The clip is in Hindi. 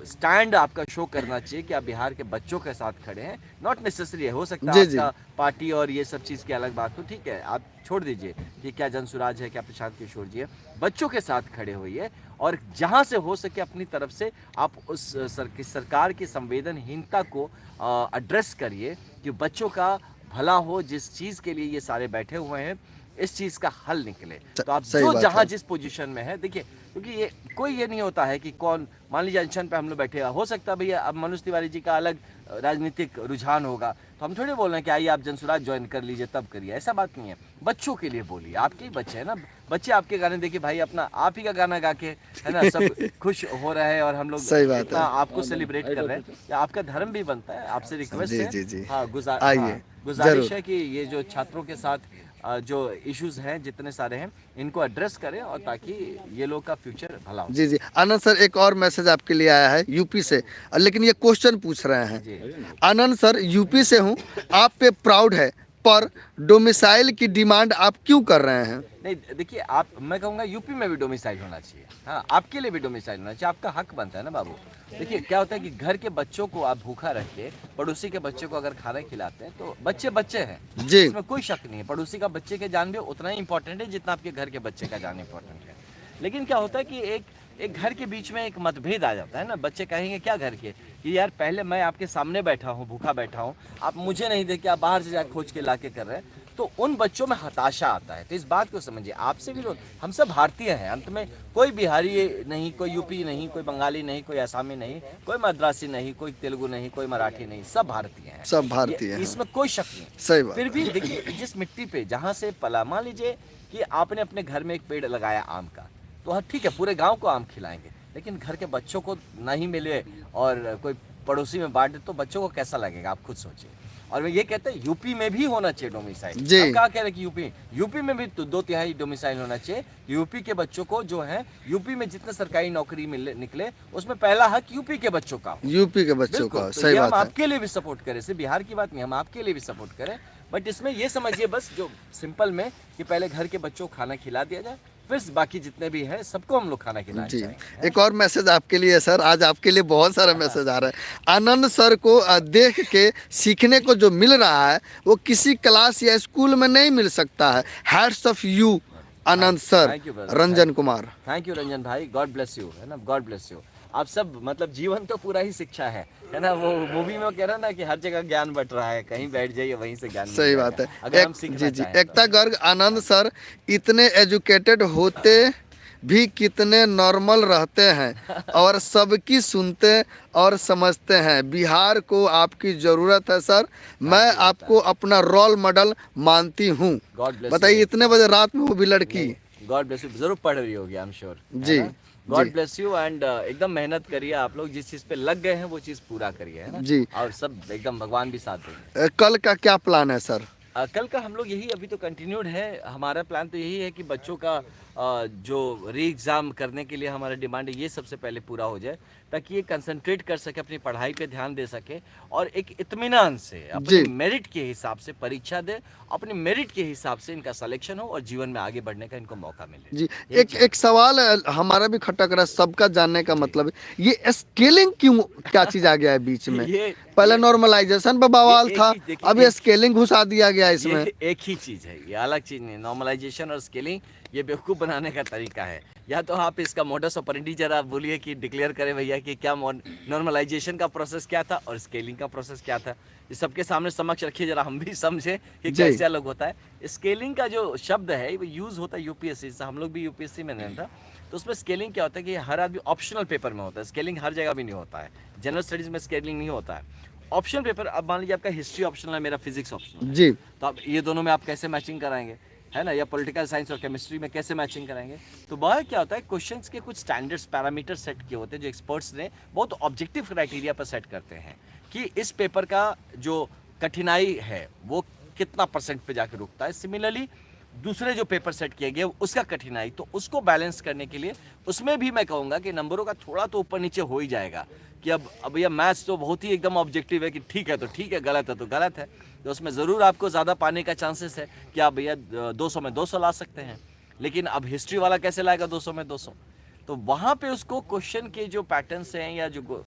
स्टैंड आपका शो करना चाहिए कि आप बिहार के बच्चों के साथ खड़े हैं। नॉट नेसेसरी है, हो सकता है आपका पार्टी और ये सब चीज़ की अलग बात हो, ठीक है, आप छोड़ दीजिए कि क्या जनसुराज है, क्या प्रशांत किशोर जी है, बच्चों के साथ खड़े होइए और जहां से हो सके अपनी तरफ से आप उस सरकार की संवेदनहीनता को एड्रेस करिए कि बच्चों का भला हो, जिस चीज़ के लिए ये सारे बैठे हुए हैं इस चीज़ का हल निकले। तो आप जो जहां जिस पोजीशन में है, देखिए, क्योंकि ये कोई ये नहीं होता है कि कौन, मान लीजिए अनशन पे हम लोग बैठे हैं, हो सकता है भैया अब मनोज तिवारी जी का अलग राजनीतिक रुझान होगा, तो हम थोड़ी बोल रहे हैं कि आइए आप जनसुराज ज्वाइन कर लीजिए तब करिए, ऐसा बात नहीं है। बच्चों के लिए बोलिए, आपके ही बच्चे हैं ना, बच्चे आपके गाने देखिए भाई, अपना आप ही का गाना गा के, है ना, सब खुश हो रहे हैं और हम लोग इतना आपको सेलिब्रेट कर रहे हैं, या आपका धर्म भी बनता है। आपसे रिक्वेस्ट है, हाँ, गुजारिश है कि ये जो छात्रों के साथ जो इश्यूज हैं जितने सारे हैं इनको एड्रेस करें और ताकि ये लोग का फ्यूचर भला हो। जी आनंद सर, एक और मैसेज आपके लिए आया है यूपी से, लेकिन ये क्वेश्चन पूछ रहे हैं। आनंद सर, यूपी से हूँ, आप पे प्राउड है, पर डोमिसाइल की डिमांड आप क्यों कर रहे हैं? नहीं, देखिए, आप, मैं कहूँगा यूपी में भी डोमिसाइल होना चाहिए, हाँ, आपके लिए भी डोमिसाइल होना चाहिए, आपका हक बनता है ना बाबू। देखिए क्या होता है कि घर के बच्चों को आप भूखा रख के पड़ोसी के बच्चे को अगर खाना खिलाते हैं तो बच्चे बच्चे हैं जी, इसमें कोई शक नहीं है। पड़ोसी का बच्चे के जान भी उतना ही इंपॉर्टेंट है जितना आपके घर के बच्चे का जान इंपॉर्टेंट है। लेकिन क्या होता है कि एक घर के बीच में एक मतभेद आ जाता है ना, बच्चे कहेंगे क्या घर के कि यार पहले मैं आपके सामने बैठा हूँ, भूखा बैठा हूँ, आप मुझे नहीं दे के आप बाहर से जाकर खोज के ला के कर रहे हैं, तो उन बच्चों में हताशा आता है। तो इस बात को समझिए, आपसे विरोध, हम सब भारतीय हैं, अंत में कोई बिहारी नहीं, कोई यूपी नहीं, कोई बंगाली नहीं, कोई आसामी नहीं, कोई मद्रासी नहीं, कोई तेलुगु नहीं, कोई मराठी नहीं, सब भारतीय हैं, सब भारतीय हैं, इसमें कोई शक नहीं। सही बात। फिर भी देखिए, जिस मिट्टी पे जहाँ से पला, मान लीजिए कि आपने अपने घर में एक पेड़ लगाया आम का, तो ठीक है, पूरे गाँव को आम खिलाएंगे, लेकिन घर के बच्चों को नहीं मिले और कोई पड़ोसी में बांट दे तो बच्चों को कैसा लगेगा, आप खुद सोचिए। और मैं ये कहते हैं यूपी में भी होना चाहिए डोमिसाइल। अब कहा कह रहे कि यूपी में भी 2/3 डोमिसाइल होना चाहिए। यूपी के बच्चों को जो है, यूपी में जितने सरकारी नौकरी निकले उसमें पहला हक यूपी के बच्चों का, यूपी के बच्चों का, सही बात है। हम आपके लिए भी सपोर्ट करें, सिर्फ बिहार की बात नहीं, हम आपके लिए भी सपोर्ट करें, बट इसमें ये समझिए बस जो सिंपल में कि पहले घर के बच्चों को खाना खिला दिया जाए, फिर बाकी जितने भी हैं सबको हम लोग खाना खिलाएं जी। एक और मैसेज आपके लिए सर, आज आपके लिए बहुत सारा मैसेज आ रहा है। आनंद सर को देख के सीखने को जो मिल रहा है वो किसी क्लास या स्कूल में नहीं मिल सकता है। Hats off you Anand sir. Ranjan Kumar, thank you Ranjan भाई, गॉड ब्लेस यू, है ना, गॉड ब्लेस यू। आप सब, मतलब जीवन तो पूरा ही शिक्षा है ना, वो मूवी में कह रहा ना कि हर जगह ज्ञान बट रहा है, कहीं बैठ जाइए वहीं से ज्ञान, सही बात है। अगर हम सीखना चाहें एकता गर्ग, आनंद सर इतने एजुकेटेड होते भी कितने नॉर्मल रहते हैं और सबकी सुनते और समझते हैं। बिहार को आपकी ज़रूरत है सर, मैं आपको अपना रोल मॉडल मानती हूँ। बताइए, इतने बजे रात में वो भी लड़की, गॉड ब्लेस यू, जरूर पढ़ रही होगी, आई एम श्योर जी। गॉड ब्लेस यू एंड एकदम मेहनत करिए आप लोग, जिस चीज़ पे लग गए हैं वो चीज़ पूरा करिए, है ना जी, और सब एकदम भगवान भी साथ देंगे। कल का क्या प्लान है सर? कल का हम लोग यही, अभी तो कंटिन्यूड है हमारा प्लान, तो यही है कि बच्चों का जो री एग्ज़ाम करने के लिए हमारा डिमांड है ये सबसे पहले पूरा हो जाए, ताकि ये कंसंट्रेट कर सके, अपनी पढ़ाई पे ध्यान दे सके और एक इत्मीनान से अपने मेरिट के हिसाब से परीक्षा दे, अपने मेरिट के हिसाब से इनका सिलेक्शन हो और जीवन में आगे बढ़ने का इनको मौका मिले जी। एक सवाल हमारा भी खटक रहा है, सबका जानने का मतलब है, ये स्केलिंग क्यों, क्या चीज़ आ गया है बीच में? पहले नॉर्मलाइजेशन पर बवाल था, अब ये स्केलिंग घुसा दिया गया इसमें। एक ही चीज़ है, ये अलग चीज़ नहीं। नॉर्मलाइजेशन और स्केलिंग ये बेवकूफ़ बनाने का तरीका है। या तो आप इसका मोडस ऑपरेंडी जरा बोलिए कि डिक्लेयर करें भैया कि क्या नॉर्मलाइजेशन का प्रोसेस क्या था और स्केलिंग का प्रोसेस क्या था, ये सबके सामने समक्ष रखिए, जरा हम भी समझे कि कैसे अलग होता है। स्केलिंग का जो शब्द है वो यूज़ होता है यूपीएससी से, हम लोग भी यूपीएससी में नहीं था, तो उसमें स्केलिंग क्या होता है कि हर आदमी ऑप्शनल पेपर में होता है, स्केलिंग हर जगह भी नहीं होता है, जनरल स्टडीज़ में स्केलिंग नहीं होता है। ऑप्शनल पेपर, अब मान लीजिए आपका हिस्ट्री ऑप्शनल है, मेरा फिजिक्स ऑप्शनल जी, तो आप ये दोनों में आप कैसे मैचिंग कराएंगे, है ना, या पॉलिटिकल साइंस और केमिस्ट्री में कैसे मैचिंग कराएंगे? तो वह क्या होता है, क्वेश्चंस के कुछ स्टैंडर्ड्स पैरामीटर सेट किए होते हैं जो एक्सपर्ट्स ने बहुत ऑब्जेक्टिव क्राइटेरिया पर सेट करते हैं कि इस पेपर का जो कठिनाई है वो कितना परसेंट पे जाकर रुकता है। सिमिलरली दूसरे जो पेपर सेट किया गया उसका कठिनाई, तो उसको बैलेंस करने के लिए उसमें भी मैं कहूँगा कि नंबरों का थोड़ा तो ऊपर नीचे हो ही जाएगा कि अब भैया मैथ्स तो बहुत ही एकदम ऑब्जेक्टिव है कि ठीक है तो ठीक है, गलत है तो गलत है, तो उसमें ज़रूर आपको ज़्यादा पाने का चांसेस है कि आप भैया 200 में 200 ला सकते हैं। लेकिन अब हिस्ट्री वाला कैसे लाएगा 200 में 200? तो वहाँ पे उसको क्वेश्चन के जो पैटर्न्स हैं या जो